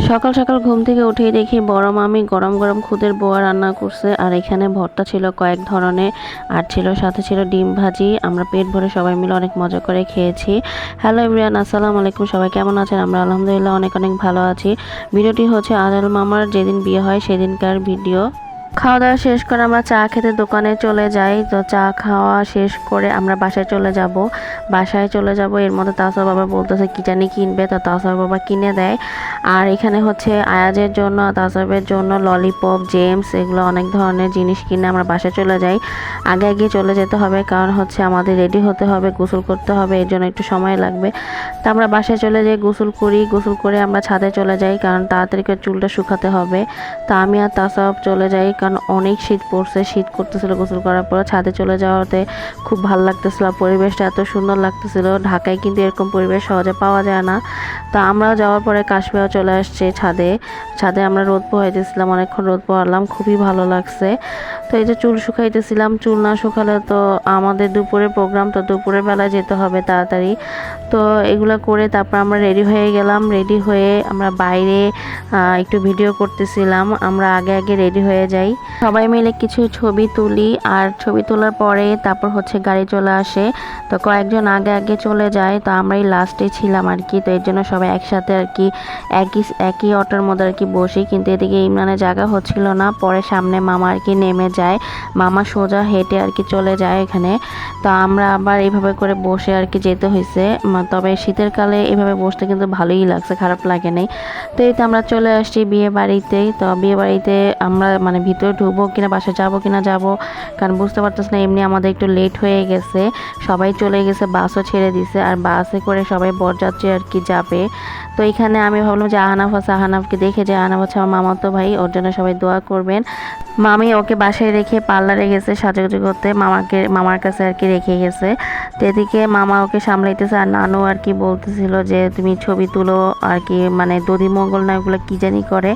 সকাল সকাল ঘুম থেকে উঠেই দেখি বড় মামি গরম গরম খুদের বোয়া রান্না করছে। আর এখানে ভর্তা ছিল কয়েক ধরনের, আর সাথে ছিল ডিম ভাজি। আমরা পেট ভরে সবাই মিলে অনেক মজা করে খেয়েছি। হ্যালো এভরিওয়ান, আসসালামু আলাইকুম। সবাই কেমন আছেন? আমরা আলহামদুলিল্লাহ অনেক অনেক ভালো আছি। ভিডিওটি হচ্ছে আদল মামার যেদিন বিয়ে হয় সেদিনকার ভিডিও। খাওয়া দাওয়া শেষ করে আমরা চা খেতে দোকানে চলে যাই। তো চা খাওয়া শেষ করে আমরা বাসায় চলে যাব। এর মধ্যে তাসার বাবা বলতেছে কি জানি কিনবে, তো তাসার বাবা কিনে দেয়। আর এখানে হচ্ছে আয়াজের জন্য, তাসাবের জন্য ললিপপ, জেমস, এগুলো অনেক ধরনের জিনিস কিনে আমরা বাসায় চলে যাই। আগে আগে চলে যেতে হবে, কারণ হচ্ছে আমাদের রেডি হতে হবে, গোসল করতে হবে, এর জন্য একটু সময় লাগবে। তো আমরা বাসায় চলে যাই, গোসল করি। গোসল করে আমরা ছাদে চলে যাই, কারণ তাড়াতাড়ি করে চুলটা শুকাতে হবে। তো আমি আর তাসাব চলে যাই, কারণ অনেক শীত পড়ছে, শীত করতেছিল। গোসল করার পর ছাদে চলে যাওয়াতে খুব ভালো লাগতেছিল, পরিবেশটা এত সুন্দর লাগতেছিল। ঢাকায় কিন্তু এরকম পরিবেশ সহজে পাওয়া যায় না। তো আমরা যাওয়ার পরে কাশফিয়াও চলে আসছে ছাদে আমরা রোদ পোহাইতেছিলাম, অনেকক্ষণ রোদ পোহালাম, খুবই ভালো লাগছে। তো এই যে চুল শুকাইতেছিলাম, চুল না শুকালে তো আমাদের দুপুরের প্রোগ্রাম, তো দুপুরের বেলা যেতে হবে তাড়াতাড়ি। তো এগুলো করে তারপর আমরা রেডি হয়ে গেলাম। রেডি হয়ে আমরা বাইরে একটু ভিডিও করতেছিলাম। আমরা আগে আগে রেডি হয়ে যাই, সবাই মিলে কিছু ছবি তুলি। আর ছবি তোলার পরে তারপর হচ্ছে গাড়ি চলে আসে। তো কয়েকজন আগে আগে চলে যায়, তো আমরাই লাস্টে ছিলাম আর কি। তো এর জন্য সবাই একসাথে আর কি একই অটোর মধ্যে আর কি বসি। কিন্তু এদিকে ইমরানের জায়গা হচ্ছিল না, পরে সামনে মামা আর কি নেমে যায়, মামা সোজা হেঁটে আর কি চলে যায় এখানে। তো আমরা আবার এইভাবে করে বসে আর কি যেতে হয়েছে। তবে শীতের কালে এভাবে বসতে কিন্তু ভালোই লাগছে, খারাপ লাগে নাই। তো এই তো আমরা চলে আসছি বিয়ে বাড়িতেই। তো বিয়ে বাড়িতে আমরা মানে ভিতরে ঢুকবো কিনা, বাসায় যাবো কিনা যাবো, কারণ বুঝতে পারতেছি না। এমনি আমাদের একটু লেট হয়ে গেছে, সবাই চলে গেছে, বাসও ছেড়ে দিছে। আর বাসে করে সবাই বরযাত্রী আর কি যাবে। তো এখানে আমি ভাবলাম যে আহনাফ আছে, আহনাফকে দেখে যে আহনাফ হচ্ছে আমার মামাতো ভাই, ওর জন্য সবাই দোয়া করবেন। মামি ওকে বাসায় রেখে পার্লারে গেছে সাজুগুজু করতে, মামার কাছে আর কি রেখে গেছে। তো এদিকে মামা ওকে সামলাইতেছে, আর নানু আর কি বলতেছিল যে তুমি ছবি তুলো আর কি, মানে দধিমঙ্গল না ওগুলো কি জানি করে।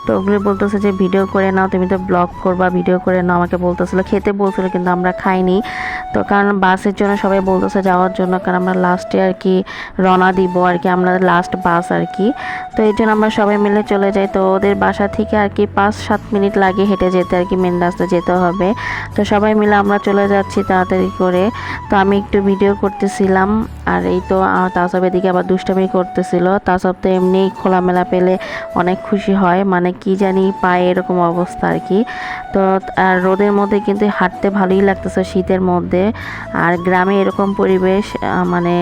তো ওগুলো বলতেছে যে ভিডিও করে নাও, তুমি তো ব্লগ করবা, ভিডিও করে নাও। আমাকে বলতেছিল, খেতে বলছিল, কিন্তু আমরা খাইনি। তো কারণ বাসের জন্য সবাই বলতেছে যাওয়ার জন্য, কারণ আমরা লাস্টে আর কি রওনা দিব আর কি, আমরা লাস্ট বাস আর কি। তো এই জন্য আমরা সবাই মিলে চলে যাই। তো ওদের বাসা থেকে আর কি 5-7 মিনিট লাগে হেঁটে যেতে আর কি, মেন রাস্তা যেতে হবে। তো সবাই মিলে আমরা চলে যাচ্ছি তাড়াতাড়ি করে। তো আমি একটু ভিডিও করতেছিলাম। আর এই তো তাসব এদিকে আবার দুষ্টামি করতেছিল। তাসব তো এমনি খোলামেলা পেলে অনেক খুশি হয়, মানে কি জানি পায় এরকম অবস্থা আর কি। তো আর রোদের মধ্যে কিন্তু হাঁটতে ভালোই লাগতেছে শীতের মধ্যে। আর গ্রামে এরকম পরিবেশ মানে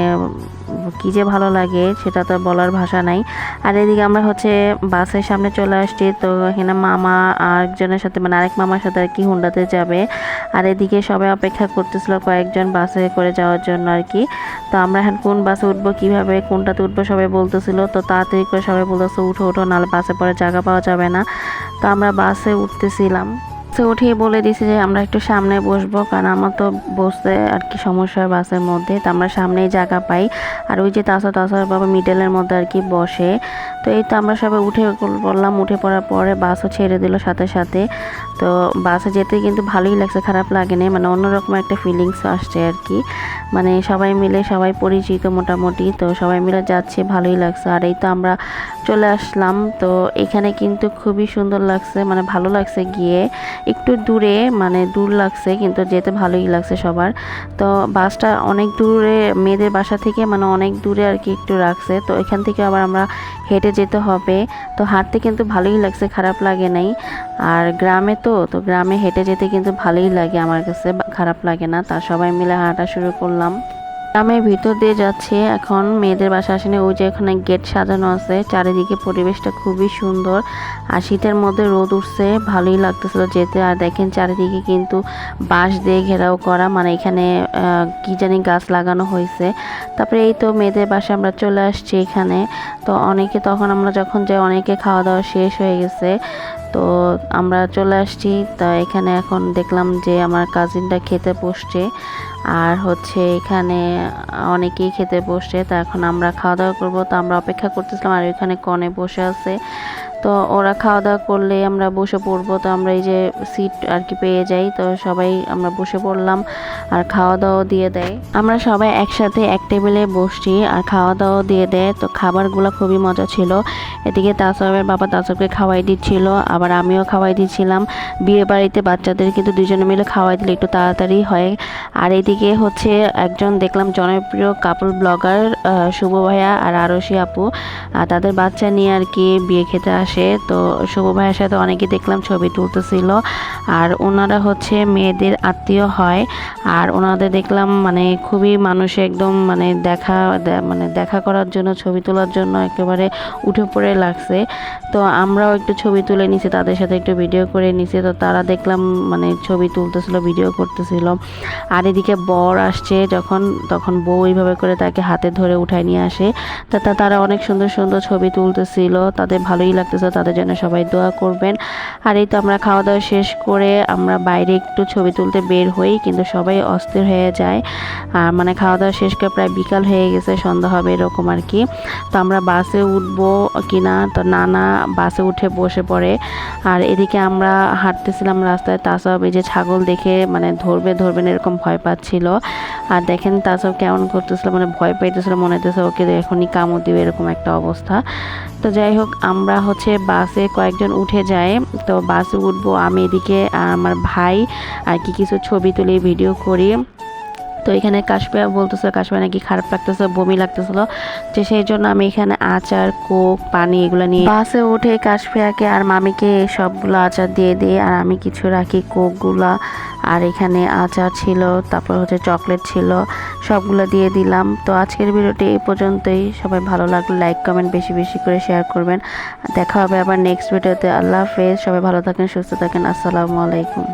কি যে ভালো লাগে সেটা তো বলার ভাষা নাই। আর এদিকে আমরা হচ্ছে বাসের সামনে চলে আসছি। তো এখানে মামা আরেকজনের সাথে, মানে আরেক মামার সাথে আর কি হুন্ডাতে যাবে। আর এদিকে সবাই অপেক্ষা করতেছিল কয়েকজন বাসে করে যাওয়ার জন্য আর কি। তো আমরা এখন কোন বাসে উঠবো, কিভাবে কোনটাতে উঠবো সবাই বলতেছিল। তো তাড়াতাড়ি করে সবাই বলতেছে উঠো উঠো, নাহলে বাসে পরে জায়গা পাওয়া যাবে না। তো আমরা বাসে উঠতেছিলাম। উঠিয়ে বলে দিছি যে আমরা একটু সামনে বসবো, কারণ আমার তো বসতে আর কি সমস্যা হয় বাসের মধ্যে। তো আমরা সামনেই জায়গা পাই। আর ওই যে তাসার বাবা মিডলের মধ্যে আর কি বসে। তো এই তো আমরা সবাই উঠে পড়লাম। উঠে পড়ার পরে বাসও ছেড়ে দিল সাথে সাথে। তো বাসে যেতে কিন্তু ভালোই লাগছে, খারাপ লাগেনি, মানে অন্যরকম একটা ফিলিংস আসছে আর কি। মানে সবাই মিলে, সবাই পরিচিত মোটামুটি, তো সবাই মিলে যাচ্ছে, ভালোই লাগছে। আর এই তো আমরা চলে আসলাম। তো এখানে কিন্তু খুবই সুন্দর লাগছে, মানে ভালো লাগছে গিয়ে। একটু দূরে, মানে দূর লাগছে, কিন্তু যেতে ভালোই লাগছে সবার। তো বাসটা অনেক দূরে, মেয়েদের বাসা থেকে মানে অনেক দূরে আর কি একটু রাখছে। তো এখান থেকে আবার আমরা হেঁটে যেতে হবে। তো হাঁটতে কিন্তু ভালোই লাগছে, খারাপ লাগে নাই। আর গ্রামে তো গ্রামে হেঁটে যেতে কিন্তু ভালোই লাগে, আমার কাছে খারাপ লাগে না। তার সবাই মিলে হাঁটা শুরু করলাম। গ্রামের ভিতর দিয়ে যাচ্ছে, এখন মেয়েদের বাসা আসেনি। ওই যে এখানে গেট সাজানো আছে, চারিদিকে পরিবেশটা খুবই সুন্দর। আর শীতের মধ্যে রোদ উঠছে, ভালোই লাগতেছিল যেতে। আর দেখেন চারিদিকে কিন্তু বাঁশ দিয়ে ঘেরাও করা, মানে এখানে কি জানি গাছ লাগানো হয়েছে। তারপরে এই তো মেয়েদের বাসায় আমরা চলে আসছি এখানে। তো অনেকে, তখন আমরা যখন যাই অনেকে খাওয়া দাওয়া শেষ হয়ে গেছে। তো আমরা চলে আসছি। তা এখানে এখন দেখলাম যে আমার কাজিনটা খেতে বসছে, আর হচ্ছে এখানে অনেকেই খেতে বসছে। তা এখন আমরা খাওয়া দাওয়া করবো। তো আমরা অপেক্ষা করতেছিলাম, আর ওইখানে কনে বসে আছে। তো ওরা খাওয়া দাওয়া করলে আমরা বসে পড়বো। তো আমরা এই যে সিট আর কি পেয়ে যাই, তো সবাই আমরা বসে পড়লাম আর খাওয়া দাওয়া দিয়ে দেয়। আমরা সবাই একসাথে এক টেবিলে বসছি আর খাওয়া দাওয়া দিয়ে দেয়। তো খাবারগুলো খুবই মজা ছিল। এদিকে তাসওয়াবের বাবা তাসওয়াবকে খাওয়াই দিচ্ছিল, আবার আমিও খাওয়াই দিচ্ছিলাম। বিয়ে বাড়িতে বাচ্চাদের কিন্তু দুজনে মিলে খাওয়াই দিলে একটু তাড়াতাড়ি হয়। আর এদিকে হচ্ছে একজন দেখলাম জনপ্রিয় কাপল ব্লগার শুভ ভাইয়া আর আরশি আপু, তাদের বাচ্চা নিয়ে আর কি বিয়ে খেতে আসে। তো শুভ ভাইয়ের সাথে অনেকে দেখলাম ছবি তুলতেছিল, আর ওনারা হচ্ছে মেয়েদের আত্মীয় হয়। আর ওনাদের দেখলাম মানে খুবই মানুষ একদম মানে দেখা করার জন্য, ছবি তোলার জন্য একেবারে উঠে পড়ে লাগছে। তো আমরাও একটু ছবি তুলে নিছি, তাদের সাথে একটু ভিডিও করে নিছি। তো তারা দেখলাম মানে ছবি তুলতেছিল, ভিডিও করতেছিল। আর এদিকে বর আসছে যখন, তখন বউ এইভাবে করে তাকে হাতে ধরে উঠায় নিয়ে আসে। তারা অনেক সুন্দর সুন্দর ছবি তুলতেছিল, তাদের ভালোই লাগতেছে, তাদের জন্য সবাই দোয়া করবেন। আর এই তো আমরা খাওয়া দাওয়া শেষ করে আমরা বাইরে একটু ছবি তুলতে বের হই, কিন্তু সবাই অস্থির হয়ে যায়। আর মানে খাওয়া দাওয়া শেষ করে প্রায় বিকাল হয়ে গেছে, সন্ধ্যা হবে এরকম আর কি। তো আমরা বাসে উঠবো কিনা, তো নানা বাসে উঠে বসে পড়ে। আর এদিকে আমরা হাঁটতেছিলাম রাস্তায়, তাসওয়াব এই যে ছাগল দেখে মানে ধরবেন এরকম ভয় পাচ্ছিল। আর দেখেন তাসওয়াব কেমন করতেছিল, মানে ভয় পাইতেছিল, মনে হইতেছে ওকে এখনই কামড় দিবে এরকম একটা অবস্থা। তো যাই হোক আমরা হচ্ছে বাসে কয়েকজন উঠে যায়। তো বাসে উঠবো, আমি এদিকে আমার ভাই আর কি কিছু ছবি তুলি, ভিডিও করি। তো এখানে কাশফিয়া বলতেছে কাশফিয়া নাকি খারাপ লাগতেছে, বমি লাগতেছিল, যে সেই জন্য আমি এখানে আচার, কোক, পানি এগুলো নিয়ে বাসে উঠে কাশফিয়াকে আর মামিকে সবগুলো আচার দিয়ে দিই, আর আমি কিছু রাখি কোকগুলা। আর এখানে আচার ছিল, তারপর হচ্ছে চকলেট ছিল, সবগুলো দিয়ে দিলাম। তো আজকের ভিডিওটি এই পর্যন্তই। সবাই ভালো লাগলে লাইক কমেন্ট বেশি বেশি করে শেয়ার করবেন। দেখা হবে আবার নেক্সট ভিডিওতে। আল্লাহ হাফেজ, সবাই ভালো থাকেন, সুস্থ থাকেন, আসসালামু আলাইকুম।